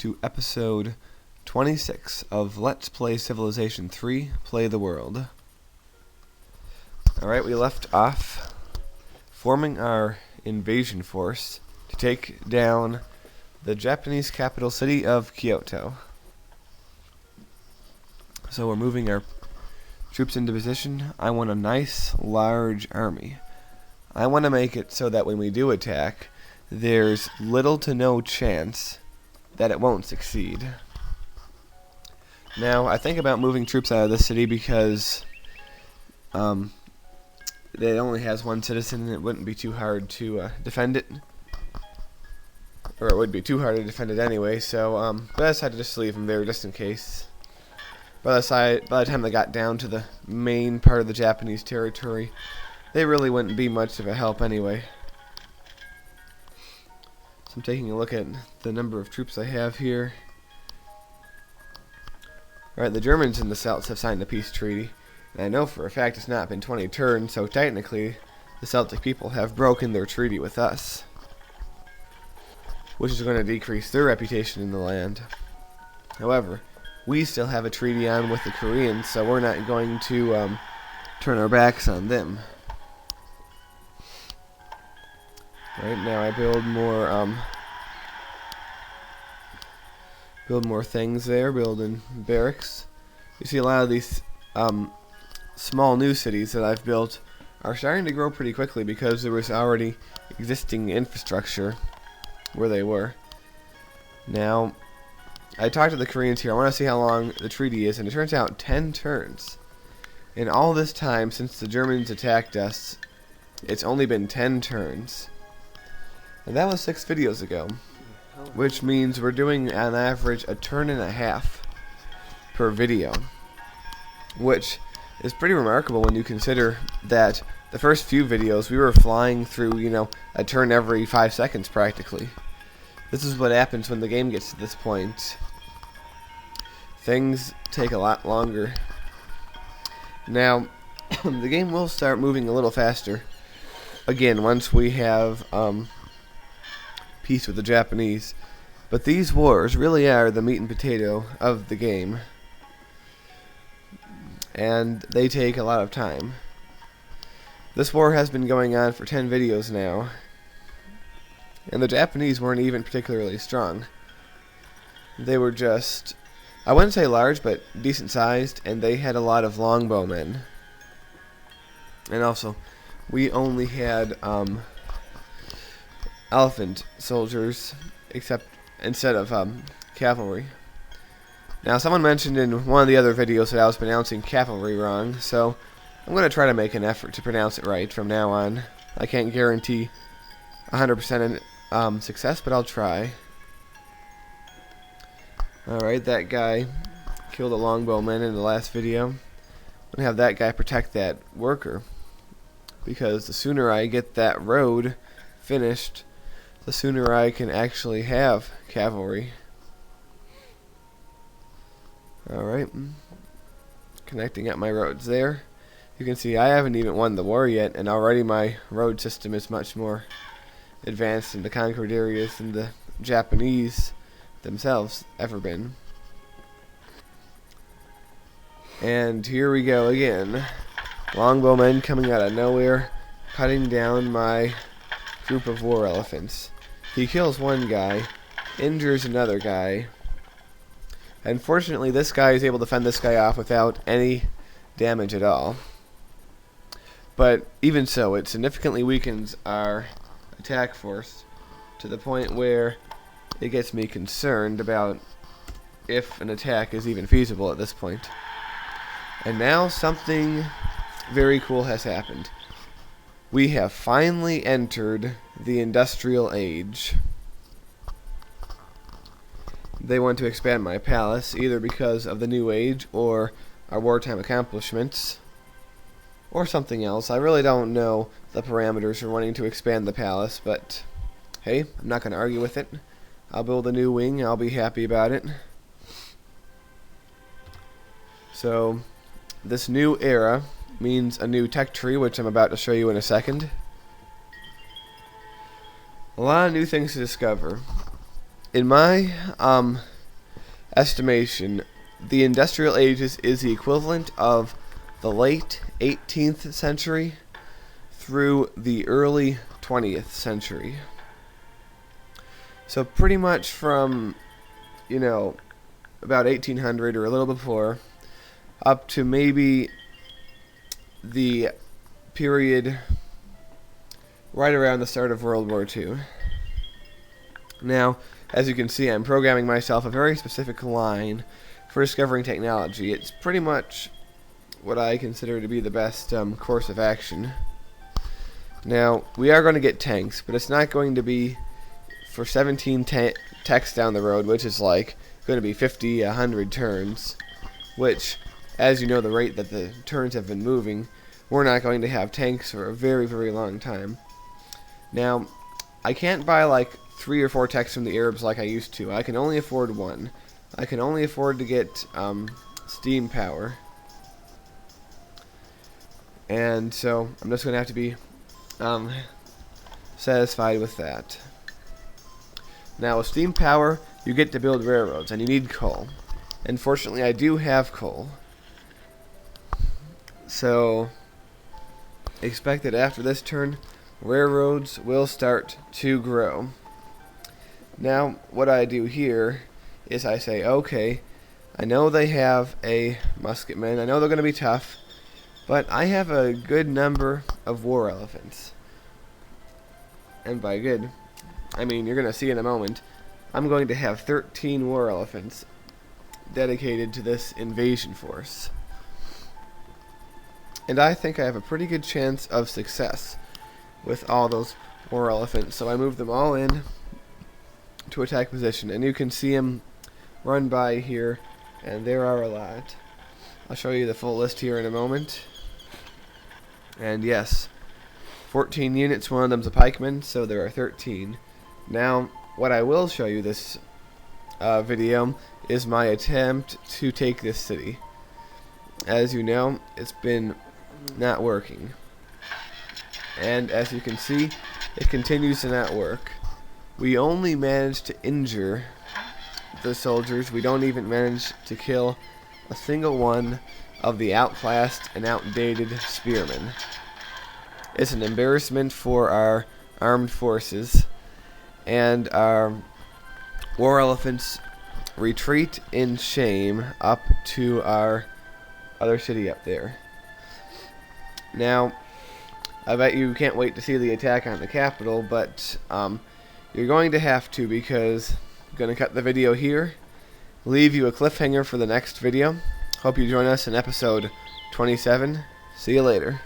to episode 26 of Let's Play Civilization 3, Play the World. Alright, we left off forming our invasion force to take down the Japanese capital city of Kyoto. So we're moving our troops into position. I want a nice large army. I want to make it so that when we do attack, there's little to no chance that it won't succeed. Now, I think about moving troops out of this city because it only has one citizen and it wouldn't be too hard to defend it. Or it would be too hard to defend it anyway, so but I decided to just leave them there just in case. By the time they got down to the main part of the Japanese territory, they really wouldn't be much of a help anyway. So I'm taking a look at the number of troops I have here. Alright, the Germans and the Celts have signed a peace treaty. And I know for a fact it's not been 20 turns, so technically the Celtic people have broken their treaty with us, which is going to decrease their reputation in the land. However, we still have a treaty on with the Koreans, so we're not going to turn our backs on them. Right now I build more things there, building barracks. You see a lot of these small new cities that I've built are starting to grow pretty quickly because there was already existing infrastructure where they were. Now, I talked to the Koreans here. I want to see how long the treaty is, and it turns out 10 turns. In all this time since the Germans attacked us, it's only been 10 turns. And that was 6 videos ago, which means we're doing on average a turn and a half per video, which is pretty remarkable when you consider that the first few videos we were flying through, a turn every 5 seconds practically. This is what happens when the game gets to this point. Things take a lot longer. Now, the game will start moving a little faster again once we have peace with the Japanese. But these wars really are the meat and potato of the game, and they take a lot of time. This war has been going on for 10 videos now, and the Japanese weren't even particularly strong. They were just, I wouldn't say large, but decent sized, and they had a lot of longbowmen. And also, we only had elephant soldiers instead of cavalry. Now, someone mentioned in one of the other videos that I was pronouncing cavalry wrong, so I'm going to try to make an effort to pronounce it right from now on. I can't guarantee 100% success, but I'll try. Alright, that guy killed a longbowman in the last video. I'm going to have that guy protect that worker, because the sooner I get that road finished, the sooner I can actually have cavalry. Alright, connecting up my roads there. You can see I haven't even won the war yet, and already my road system is much more advanced in the conquered areas than the Japanese themselves ever been. And here we go again. Longbowmen coming out of nowhere, cutting down my group of war elephants. He kills one guy, injures another guy. Unfortunately, this guy is able to fend this guy off without any damage at all. But even so, it significantly weakens our attack force to the point where it gets me concerned about if an attack is even feasible at this point. And now something very cool has happened. We have finally entered the industrial age. They want to expand my palace, either because of the new age or our wartime accomplishments, or something else. I really don't know the parameters for wanting to expand the palace, but hey, I'm not going to argue with it. I'll build a new wing. I'll be happy about it. So, this new era means a new tech tree, which I'm about to show you in a second. A lot of new things to discover. In my estimation, the industrial ages is the equivalent of the late 18th century through the early 20th century. So pretty much from, about 1800 or a little before, up to maybe the period right around the start of World War II. Now, as you can see, I'm programming myself a very specific line for discovering technology. It's pretty much what I consider to be the best course of action. Now, we are going to get tanks, but it's not going to be for 17 techs down the road, which is like going to be 50, 100 turns, which, as you know, the rate that the turns have been moving, we're not going to have tanks for a very, very long time. Now, I can't buy like 3 or 4 techs from the Arabs like I used to. I can only afford 1. I can only afford to get steam power. And so I'm just going to have to be satisfied with that. Now, with steam power, you get to build railroads, and you need coal. And fortunately, I do have coal. So, expect that after this turn, railroads will start to grow. Now, what I do here is I say, okay, I know they have a musketman. I know they're going to be tough, but I have a good number of war elephants. And by good, I mean you're going to see in a moment, I'm going to have 13 war elephants dedicated to this invasion force. And I think I have a pretty good chance of success with all those war elephants. So I move them all in to attack position, and you can see them run by here, and there are a lot. I'll show you the full list here in a moment. And yes, 14 units, one of them's a pikeman, so there are 13. Now, what I will show you this video is my attempt to take this city. As you know, it's been not working. And as you can see, it continues to not work. We only managed to injure the soldiers. We don't even manage to kill a single one of the outclassed and outdated spearmen. It's an embarrassment for our armed forces, and our war elephants retreat in shame up to our other city up there. Now, I bet you can't wait to see the attack on the capital, but you're going to have to, because I'm going to cut the video here, leave you a cliffhanger for the next video. Hope you join us in episode 27. See you later.